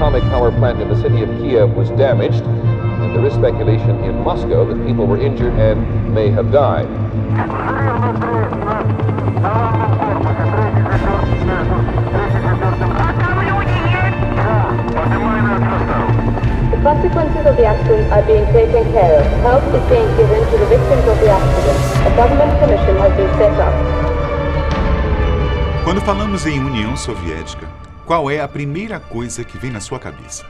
atomic power plant in the city of Kiev was damaged, and there is speculation in Moscow that people were injured and may have died. The consequences of the accident are being taken care of. Help is being given to the victims of the accident. A government commission has been set up. Quando falamos em União Soviética, qual é a primeira coisa que vem na sua cabeça?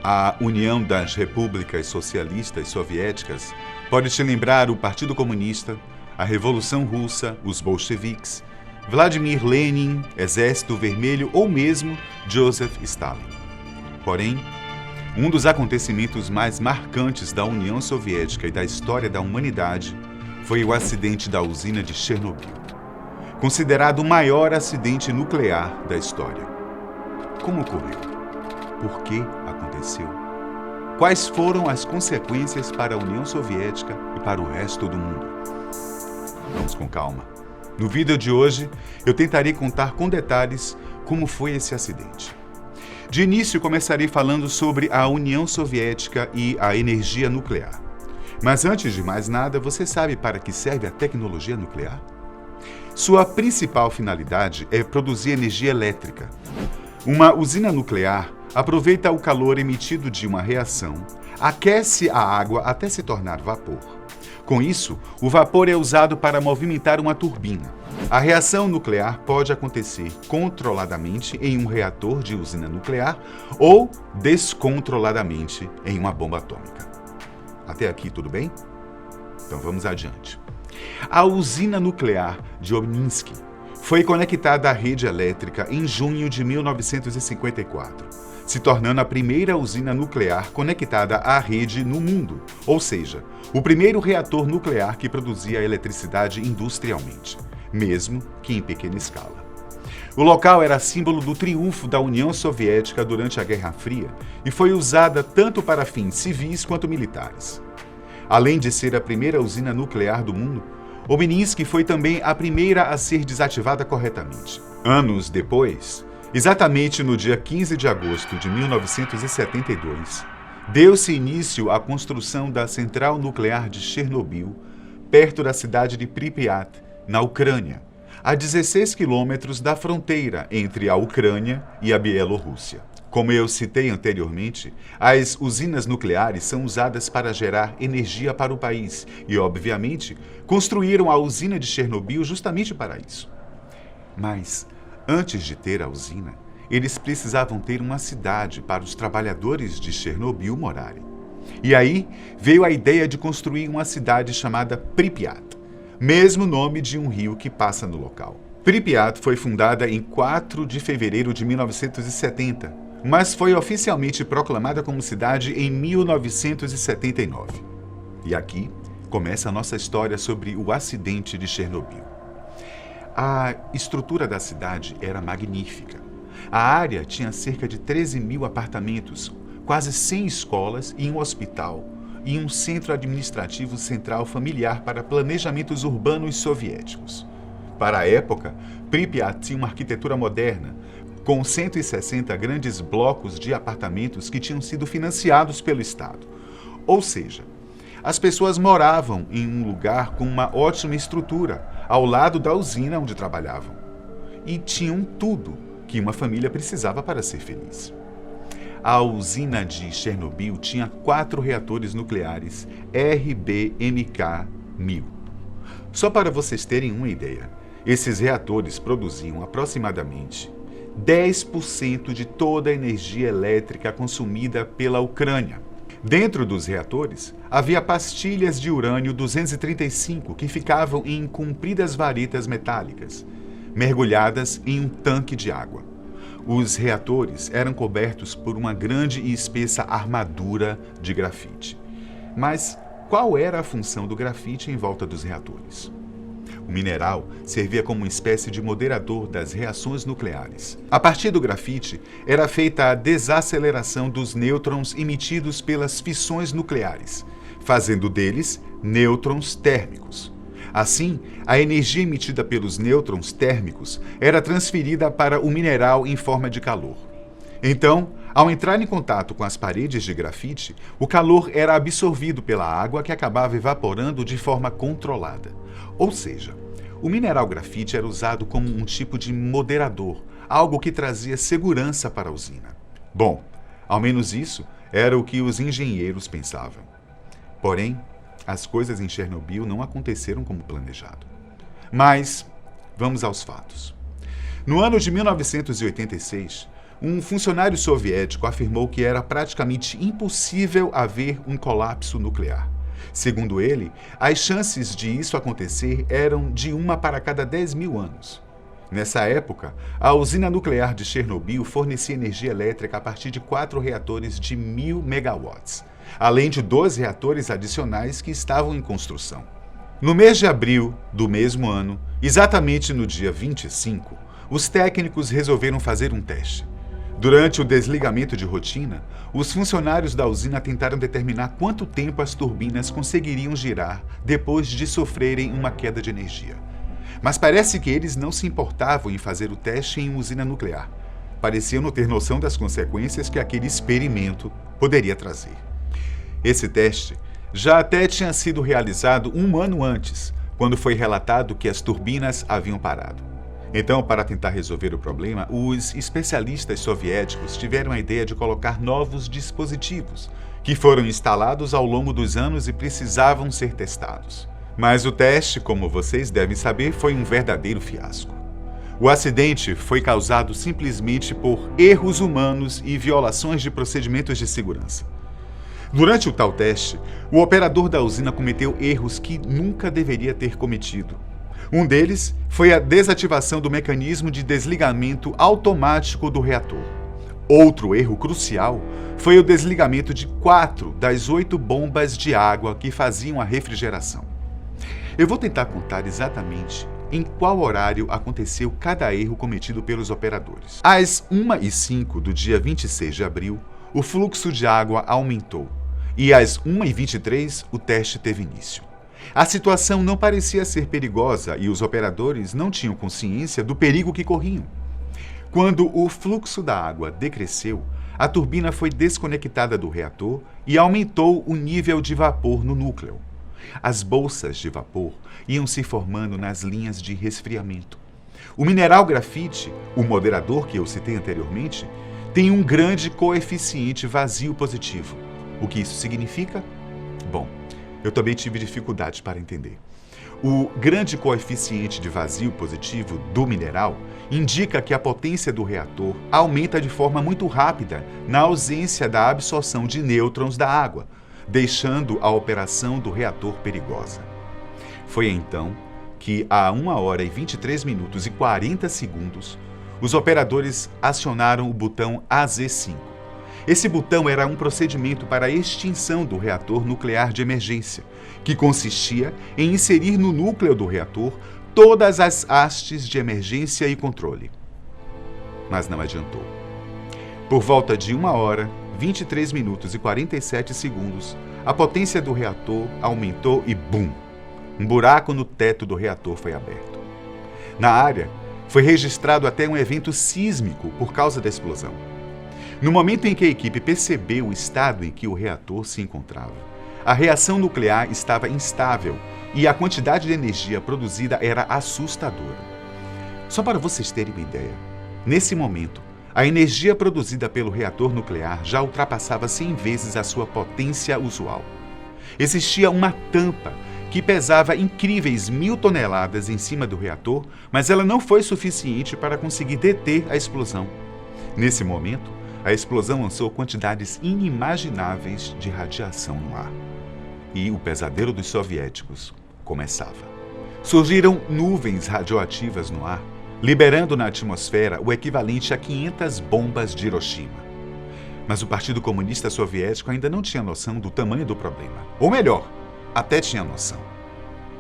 A União das Repúblicas Socialistas Soviéticas pode te lembrar o Partido Comunista, a Revolução Russa, os bolcheviques, Vladimir Lenin, Exército Vermelho ou mesmo Joseph Stalin. Porém, um dos acontecimentos mais marcantes da União Soviética e da história da humanidade foi o acidente da usina de Chernobyl, considerado o maior acidente nuclear da história. Como ocorreu? Por que aconteceu? Quais foram as consequências para a União Soviética e para o resto do mundo? Vamos com calma. No vídeo de hoje, eu tentarei contar com detalhes como foi esse acidente. De início, começarei falando sobre a União Soviética e a energia nuclear. Mas antes de mais nada, você sabe para que serve a tecnologia nuclear? Sua principal finalidade é produzir energia elétrica. Uma usina nuclear aproveita o calor emitido de uma reação, aquece a água até se tornar vapor. Com isso, o vapor é usado para movimentar uma turbina. A reação nuclear pode acontecer controladamente em um reator de usina nuclear ou descontroladamente em uma bomba atômica. Até aqui, tudo bem? Então vamos adiante. A usina nuclear de Obninsk foi conectada à rede elétrica em junho de 1954, se tornando a primeira usina nuclear conectada à rede no mundo, ou seja, o primeiro reator nuclear que produzia eletricidade industrialmente, mesmo que em pequena escala. O local era símbolo do triunfo da União Soviética durante a Guerra Fria e foi usada tanto para fins civis quanto militares. Além de ser a primeira usina nuclear do mundo, Obninsk foi também a primeira a ser desativada corretamente. Anos depois, exatamente no dia 15 de agosto de 1972, deu-se início à construção da central nuclear de Chernobyl, perto da cidade de Pripyat, na Ucrânia, a 16 quilômetros da fronteira entre a Ucrânia e a Bielorrússia. Como eu citei anteriormente, as usinas nucleares são usadas para gerar energia para o país e, obviamente, construíram a usina de Chernobyl justamente para isso. Mas, antes de ter a usina, eles precisavam ter uma cidade para os trabalhadores de Chernobyl morarem. E aí veio a ideia de construir uma cidade chamada Pripyat, mesmo nome de um rio que passa no local. Pripyat foi fundada em 4 de fevereiro de 1970, mas foi oficialmente proclamada como cidade em 1979. E aqui começa a nossa história sobre o acidente de Chernobyl. A estrutura da cidade era magnífica. A área tinha cerca de 13 mil apartamentos, quase 100 escolas e um hospital, e um centro administrativo central familiar para planejamentos urbanos soviéticos. Para a época, Pripyat tinha uma arquitetura moderna, com 160 grandes blocos de apartamentos que tinham sido financiados pelo Estado. Ou seja, as pessoas moravam em um lugar com uma ótima estrutura, ao lado da usina onde trabalhavam. E tinham tudo que uma família precisava para ser feliz. A usina de Chernobyl tinha 4 reatores nucleares RBMK-1000. Só para vocês terem uma ideia, esses reatores produziam aproximadamente 10% de toda a energia elétrica consumida pela Ucrânia. Dentro dos reatores, havia pastilhas de urânio-235 que ficavam em compridas varetas metálicas, mergulhadas em um tanque de água. Os reatores eram cobertos por uma grande e espessa armadura de grafite. Mas qual era a função do grafite em volta dos reatores? O mineral servia como uma espécie de moderador das reações nucleares. A partir do grafite, era feita a desaceleração dos nêutrons emitidos pelas fissões nucleares, fazendo deles nêutrons térmicos. Assim, a energia emitida pelos nêutrons térmicos era transferida para o mineral em forma de calor. Então, Ao entrar em contato com as paredes de grafite, o calor era absorvido pela água que acabava evaporando de forma controlada. Ou seja, o mineral grafite era usado como um tipo de moderador, algo que trazia segurança para a usina. Bom, ao menos isso era o que os engenheiros pensavam. Porém, as coisas em Chernobyl não aconteceram como planejado. Mas, vamos aos fatos. No ano de 1986, um funcionário soviético afirmou que era praticamente impossível haver um colapso nuclear. Segundo ele, as chances de isso acontecer eram de 1 para cada 10.000 anos. Nessa época, a usina nuclear de Chernobyl fornecia energia elétrica a partir de 4 reatores de 1.000 megawatts, além de 12 reatores adicionais que estavam em construção. No mês de abril do mesmo ano, exatamente no dia 25, os técnicos resolveram fazer um teste. Durante o desligamento de rotina, os funcionários da usina tentaram determinar quanto tempo as turbinas conseguiriam girar depois de sofrerem uma queda de energia. Mas parece que eles não se importavam em fazer o teste em uma usina nuclear. Pareciam não ter noção das consequências que aquele experimento poderia trazer. Esse teste já até tinha sido realizado 1 ano antes, quando foi relatado que as turbinas haviam parado. Então, para tentar resolver o problema, os especialistas soviéticos tiveram a ideia de colocar novos dispositivos, que foram instalados ao longo dos anos e precisavam ser testados. Mas o teste, como vocês devem saber, foi um verdadeiro fiasco. O acidente foi causado simplesmente por erros humanos e violações de procedimentos de segurança. Durante o tal teste, o operador da usina cometeu erros que nunca deveria ter cometido. Um deles foi a desativação do mecanismo de desligamento automático do reator. Outro erro crucial foi o desligamento de 4 das 8 bombas de água que faziam a refrigeração. Eu vou tentar contar exatamente em qual horário aconteceu cada erro cometido pelos operadores. Às 1h05 do dia 26 de abril, o fluxo de água aumentou e às 1h23 o teste teve início. A situação não parecia ser perigosa e os operadores não tinham consciência do perigo que corriam. Quando o fluxo da água decresceu, a turbina foi desconectada do reator e aumentou o nível de vapor no núcleo. As bolsas de vapor iam se formando nas linhas de resfriamento. O mineral grafite, o moderador que eu citei anteriormente, tem um grande coeficiente vazio positivo. O que isso significa? Bom, eu também tive dificuldades para entender. O grande coeficiente de vazio positivo do mineral indica que a potência do reator aumenta de forma muito rápida na ausência da absorção de nêutrons da água, deixando a operação do reator perigosa. Foi então que, a 1h23 e 40 segundos, os operadores acionaram o botão AZ5. Esse botão era um procedimento para a extinção do reator nuclear de emergência, que consistia em inserir no núcleo do reator todas as hastes de emergência e controle. Mas não adiantou. Por volta de 1h23 e 47 segundos, a potência do reator aumentou e bum! Um buraco no teto do reator foi aberto. Na área, foi registrado até um evento sísmico por causa da explosão. No momento em que a equipe percebeu o estado em que o reator se encontrava, a reação nuclear estava instável e a quantidade de energia produzida era assustadora. Só para vocês terem uma ideia, nesse momento, a energia produzida pelo reator nuclear já ultrapassava 100 vezes a sua potência usual. Existia uma tampa que pesava incríveis 1.000 toneladas em cima do reator, mas ela não foi suficiente para conseguir deter a explosão. Nesse momento, a explosão lançou quantidades inimagináveis de radiação no ar. E o pesadelo dos soviéticos começava. Surgiram nuvens radioativas no ar, liberando na atmosfera o equivalente a 500 bombas de Hiroshima. Mas o Partido Comunista Soviético ainda não tinha noção do tamanho do problema. Ou melhor, até tinha noção.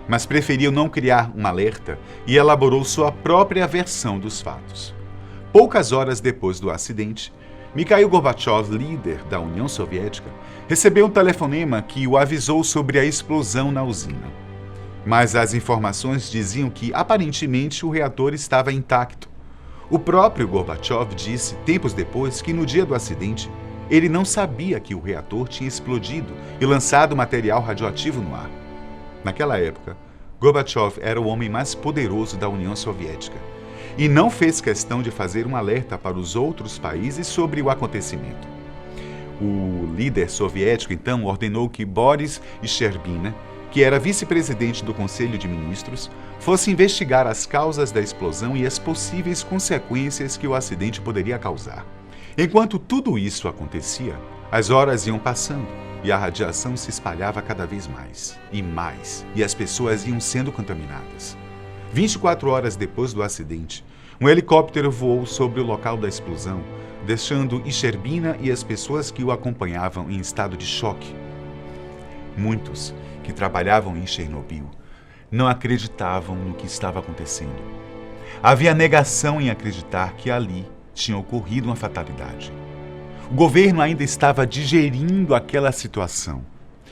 Mas preferiu não criar um alerta e elaborou sua própria versão dos fatos. Poucas horas depois do acidente, Mikhail Gorbachev, líder da União Soviética, recebeu um telefonema que o avisou sobre a explosão na usina. Mas as informações diziam que, aparentemente, o reator estava intacto. O próprio Gorbachev disse, tempos depois, que no dia do acidente, ele não sabia que o reator tinha explodido e lançado material radioativo no ar. Naquela época, Gorbachev era o homem mais poderoso da União Soviética e não fez questão de fazer um alerta para os outros países sobre o acontecimento. O líder soviético, então, ordenou que Boris Sherbina, que era vice-presidente do Conselho de Ministros, fosse investigar as causas da explosão e as possíveis consequências que o acidente poderia causar. Enquanto tudo isso acontecia, as horas iam passando e a radiação se espalhava cada vez mais, e as pessoas iam sendo contaminadas. 24 horas depois do acidente, um helicóptero voou sobre o local da explosão, deixando Sherbina e as pessoas que o acompanhavam em estado de choque. Muitos que trabalhavam em Chernobyl não acreditavam no que estava acontecendo. Havia negação em acreditar que ali tinha ocorrido uma fatalidade. O governo ainda estava digerindo aquela situação.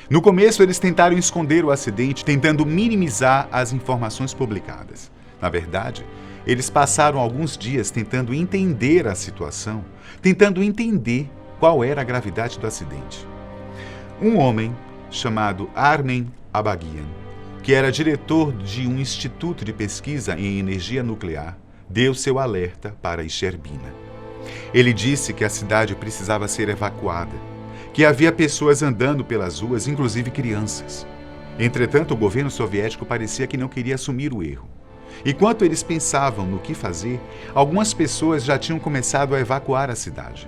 No começo, eles tentaram esconder o acidente, tentando minimizar as informações publicadas. Na verdade, eles passaram alguns dias tentando entender a situação, tentando entender qual era a gravidade do acidente. Um homem chamado Armen Abagian, que era diretor de um instituto de pesquisa em energia nuclear, deu seu alerta para Sherbina. Ele disse que a cidade precisava ser evacuada, que havia pessoas andando pelas ruas, inclusive crianças. Entretanto, o governo soviético parecia que não queria assumir o erro. Enquanto eles pensavam no que fazer, algumas pessoas já tinham começado a evacuar a cidade.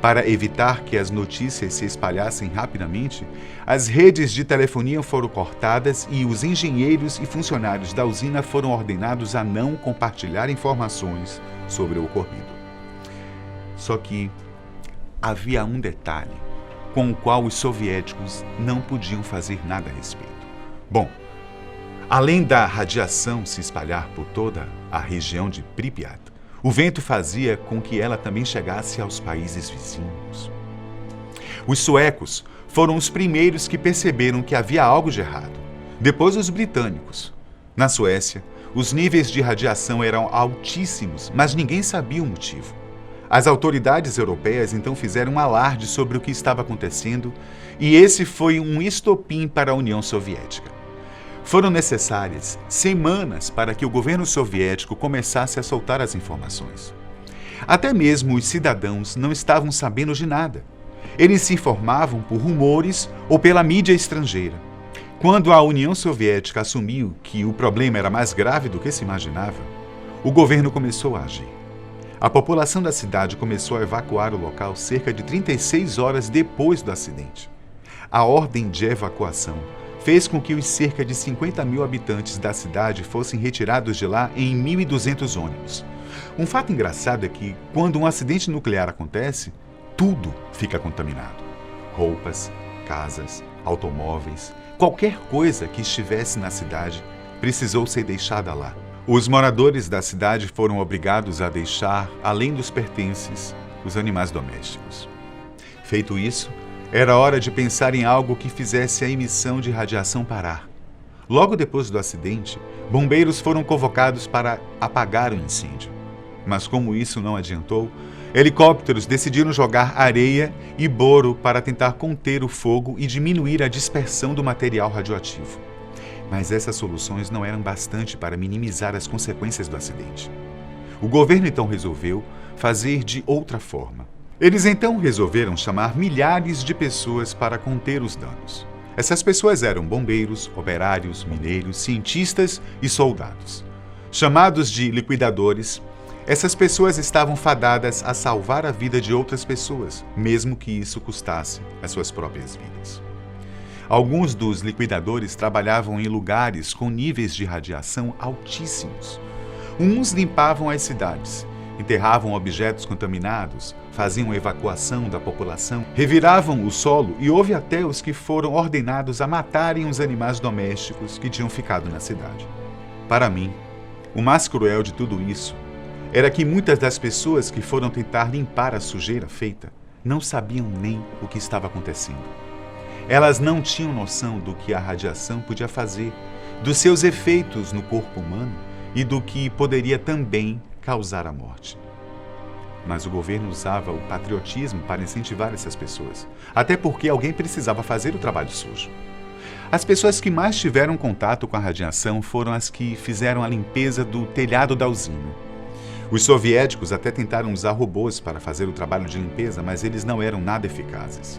Para evitar que as notícias se espalhassem rapidamente, as redes de telefonia foram cortadas e os engenheiros e funcionários da usina foram ordenados a não compartilhar informações sobre o ocorrido. Só que havia um detalhe com o qual os soviéticos não podiam fazer nada a respeito. Bom, além da radiação se espalhar por toda a região de Pripyat, o vento fazia com que ela também chegasse aos países vizinhos. Os suecos foram os primeiros que perceberam que havia algo de errado. Depois os britânicos. Na Suécia, os níveis de radiação eram altíssimos, mas ninguém sabia o motivo. As autoridades europeias então fizeram um alarde sobre o que estava acontecendo e esse foi um estopim para a União Soviética. Foram necessárias semanas para que o governo soviético começasse a soltar as informações. Até mesmo os cidadãos não estavam sabendo de nada. Eles se informavam por rumores ou pela mídia estrangeira. Quando a União Soviética assumiu que o problema era mais grave do que se imaginava, o governo começou a agir. A população da cidade começou a evacuar o local cerca de 36 horas depois do acidente. A ordem de evacuação fez com que os cerca de 50 mil habitantes da cidade fossem retirados de lá em 1.200 ônibus. Um fato engraçado é que, quando um acidente nuclear acontece, tudo fica contaminado. Roupas, casas, automóveis, qualquer coisa que estivesse na cidade precisou ser deixada lá. Os moradores da cidade foram obrigados a deixar, além dos pertences, os animais domésticos. Feito isso, era hora de pensar em algo que fizesse a emissão de radiação parar. Logo depois do acidente, bombeiros foram convocados para apagar o incêndio. Mas como isso não adiantou, helicópteros decidiram jogar areia e boro para tentar conter o fogo e diminuir a dispersão do material radioativo. Mas essas soluções não eram bastante para minimizar as consequências do acidente. O governo então resolveu fazer de outra forma. Eles então resolveram chamar milhares de pessoas para conter os danos. Essas pessoas eram bombeiros, operários, mineiros, cientistas e soldados. Chamados de liquidadores, essas pessoas estavam fadadas a salvar a vida de outras pessoas, mesmo que isso custasse as suas próprias vidas. Alguns dos liquidadores trabalhavam em lugares com níveis de radiação altíssimos. Uns limpavam as cidades, enterravam objetos contaminados, faziam evacuação da população, reviravam o solo e houve até os que foram ordenados a matarem os animais domésticos que tinham ficado na cidade. Para mim, o mais cruel de tudo isso era que muitas das pessoas que foram tentar limpar a sujeira feita não sabiam nem o que estava acontecendo. Elas não tinham noção do que a radiação podia fazer, dos seus efeitos no corpo humano e do que poderia também causar a morte. Mas o governo usava o patriotismo para incentivar essas pessoas, até porque alguém precisava fazer o trabalho sujo. As pessoas que mais tiveram contato com a radiação foram as que fizeram a limpeza do telhado da usina. Os soviéticos até tentaram usar robôs para fazer o trabalho de limpeza, mas eles não eram nada eficazes.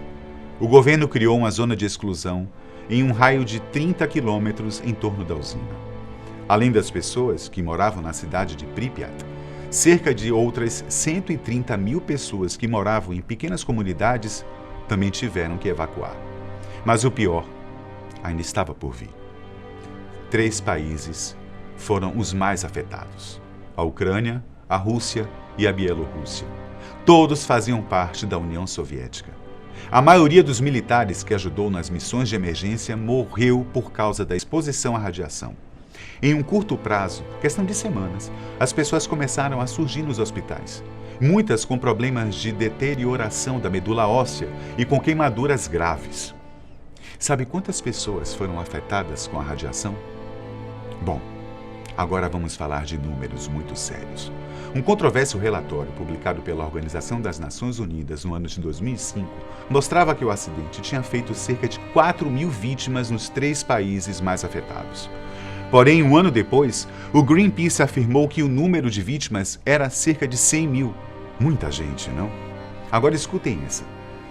O governo criou uma zona de exclusão em um raio de 30 quilômetros em torno da usina. Além das pessoas que moravam na cidade de Pripyat, cerca de outras 130 mil pessoas que moravam em pequenas comunidades também tiveram que evacuar. Mas o pior ainda estava por vir. 3 países foram os mais afetados: a Ucrânia, a Rússia e a Bielorrússia. Todos faziam parte da União Soviética. A maioria dos militares que ajudou nas missões de emergência morreu por causa da exposição à radiação. Em um curto prazo, questão de semanas, as pessoas começaram a surgir nos hospitais. Muitas com problemas de deterioração da medula óssea e com queimaduras graves. Sabe quantas pessoas foram afetadas com a radiação? Bom, agora vamos falar de números muito sérios. Um controverso relatório publicado pela Organização das Nações Unidas no ano de 2005 mostrava que o acidente tinha feito cerca de 4.000 vítimas nos 3 países mais afetados. Porém, um ano depois, o Greenpeace afirmou que o número de vítimas era cerca de 100 mil. Muita gente, não? Agora escutem essa.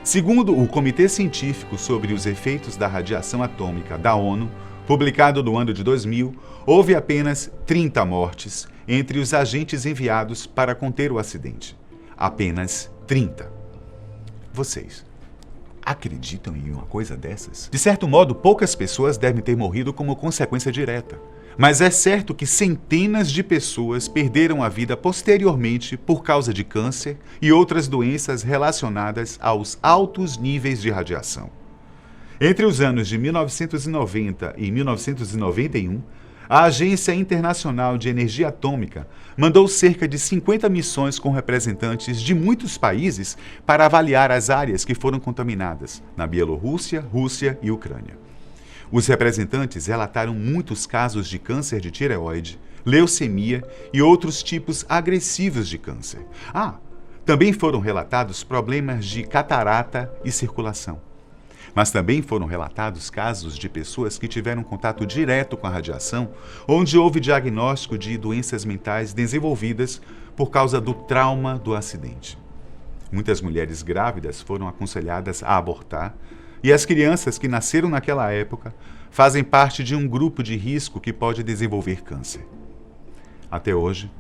Segundo o Comitê Científico sobre os Efeitos da Radiação Atômica da ONU, publicado no ano de 2000, houve apenas 30 mortes entre os agentes enviados para conter o acidente. Apenas 30. Vocês acreditam em uma coisa dessas? De certo modo, poucas pessoas devem ter morrido como consequência direta. Mas é certo que centenas de pessoas perderam a vida posteriormente por causa de câncer e outras doenças relacionadas aos altos níveis de radiação. Entre os anos de 1990 e 1991, a Agência Internacional de Energia Atômica mandou cerca de 50 missões com representantes de muitos países para avaliar as áreas que foram contaminadas na Bielorrússia, Rússia e Ucrânia. Os representantes relataram muitos casos de câncer de tireoide, leucemia e outros tipos agressivos de câncer. Também foram relatados problemas de catarata e circulação. Mas também foram relatados casos de pessoas que tiveram contato direto com a radiação, onde houve diagnóstico de doenças mentais desenvolvidas por causa do trauma do acidente. Muitas mulheres grávidas foram aconselhadas a abortar, e as crianças que nasceram naquela época fazem parte de um grupo de risco que pode desenvolver câncer. Até hoje,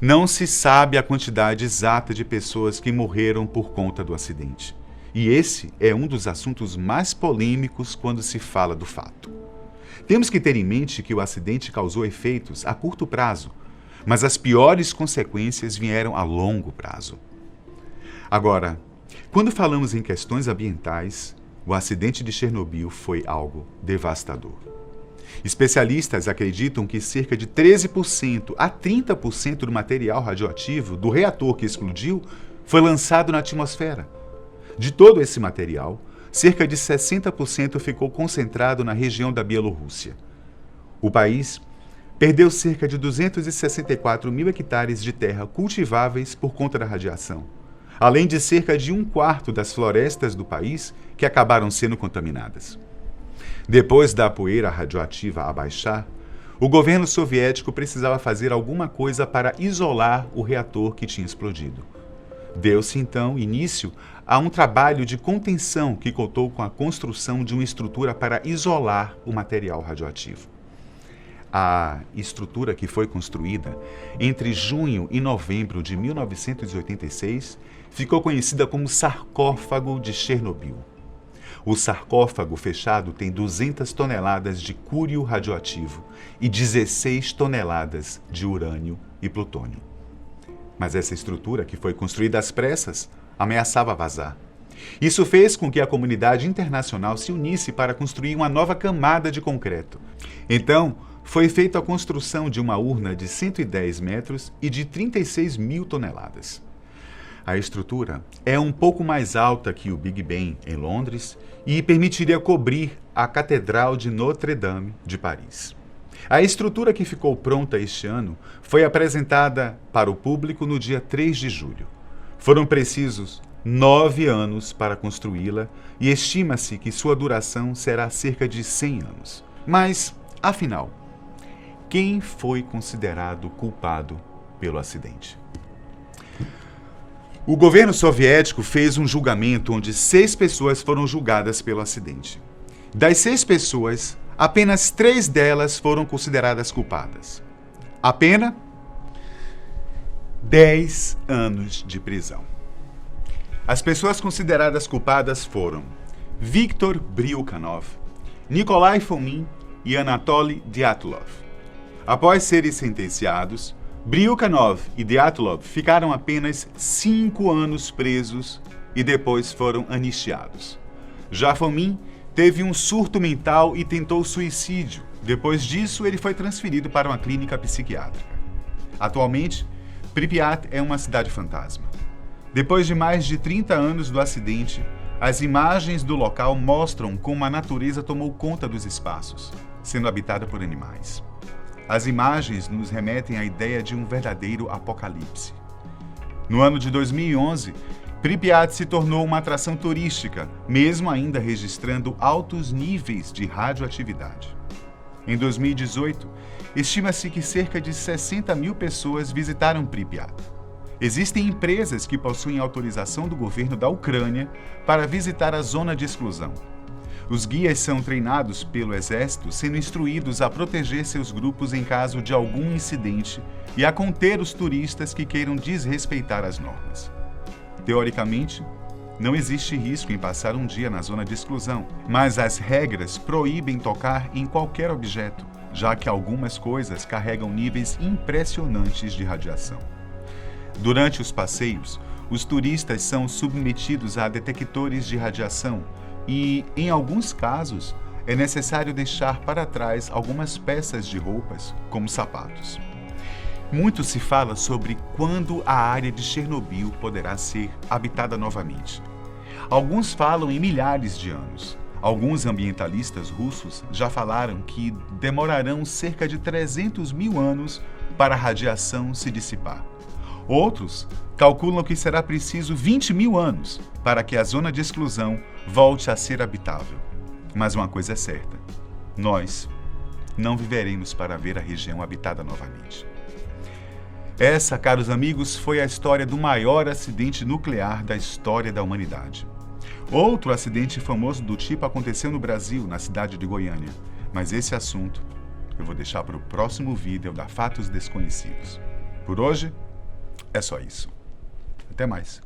não se sabe a quantidade exata de pessoas que morreram por conta do acidente. E esse é um dos assuntos mais polêmicos quando se fala do fato. Temos que ter em mente que o acidente causou efeitos a curto prazo, mas as piores consequências vieram a longo prazo. Agora, quando falamos em questões ambientais, o acidente de Chernobyl foi algo devastador. Especialistas acreditam que cerca de 13% a 30% do material radioativo do reator que explodiu foi lançado na atmosfera. De todo esse material, cerca de 60% ficou concentrado na região da Bielorrússia. O país perdeu cerca de 264 mil hectares de terra cultiváveis por conta da radiação, além de cerca de 1/4 das florestas do país que acabaram sendo contaminadas. Depois da poeira radioativa abaixar, o governo soviético precisava fazer alguma coisa para isolar o reator que tinha explodido. Deu-se, então, início a um trabalho de contenção que contou com a construção de uma estrutura para isolar o material radioativo. A estrutura que foi construída entre junho e novembro de 1986 ficou conhecida como sarcófago de Chernobyl. O sarcófago fechado tem 200 toneladas de cúrio radioativo e 16 toneladas de urânio e plutônio. Mas essa estrutura, que foi construída às pressas, ameaçava vazar. Isso fez com que a comunidade internacional se unisse para construir uma nova camada de concreto. Então, foi feita a construção de uma urna de 110 metros e de 36 mil toneladas. A estrutura é um pouco mais alta que o Big Ben, em Londres, e permitiria cobrir a Catedral de Notre-Dame, de Paris. A estrutura que ficou pronta este ano foi apresentada para o público no dia 3 de julho. Foram precisos 9 anos para construí-la e estima-se que sua duração será cerca de 100 anos. Mas, afinal, quem foi considerado culpado pelo acidente? O governo soviético fez um julgamento onde 6 pessoas foram julgadas pelo acidente. Das 6 pessoas, apenas 3 delas foram consideradas culpadas. A pena? 10 anos de prisão. As pessoas consideradas culpadas foram Viktor Bryukhanov, Nikolai Fomin e Anatoly Dyatlov. Após serem sentenciados, Bryukhanov e Dyatlov ficaram apenas 5 anos presos e depois foram anistiados. Já Fomin teve um surto mental e tentou suicídio. Depois disso, ele foi transferido para uma clínica psiquiátrica. Atualmente, Pripyat é uma cidade fantasma. Depois de mais de 30 anos do acidente, as imagens do local mostram como a natureza tomou conta dos espaços, sendo habitada por animais. As imagens nos remetem à ideia de um verdadeiro apocalipse. No ano de 2011, Pripyat se tornou uma atração turística, mesmo ainda registrando altos níveis de radioatividade. Em 2018, estima-se que cerca de 60 mil pessoas visitaram Pripyat. Existem empresas que possuem autorização do governo da Ucrânia para visitar a zona de exclusão. Os guias são treinados pelo exército, sendo instruídos a proteger seus grupos em caso de algum incidente e a conter os turistas que queiram desrespeitar as normas. Teoricamente, não existe risco em passar um dia na zona de exclusão, mas as regras proíbem tocar em qualquer objeto, já que algumas coisas carregam níveis impressionantes de radiação. Durante os passeios, os turistas são submetidos a detectores de radiação e, em alguns casos, é necessário deixar para trás algumas peças de roupas, como sapatos. Muito se fala sobre quando a área de Chernobyl poderá ser habitada novamente. Alguns falam em milhares de anos. Alguns ambientalistas russos já falaram que demorarão cerca de 300 mil anos para a radiação se dissipar. Outros calculam que será preciso 20 mil anos para que a zona de exclusão volte a ser habitável. Mas uma coisa é certa: nós não viveremos para ver a região habitada novamente. Essa, caros amigos, foi a história do maior acidente nuclear da história da humanidade. Outro acidente famoso do tipo aconteceu no Brasil, na cidade de Goiânia. Mas esse assunto eu vou deixar para o próximo vídeo da Fatos Desconhecidos. Por hoje, é só isso. Até mais.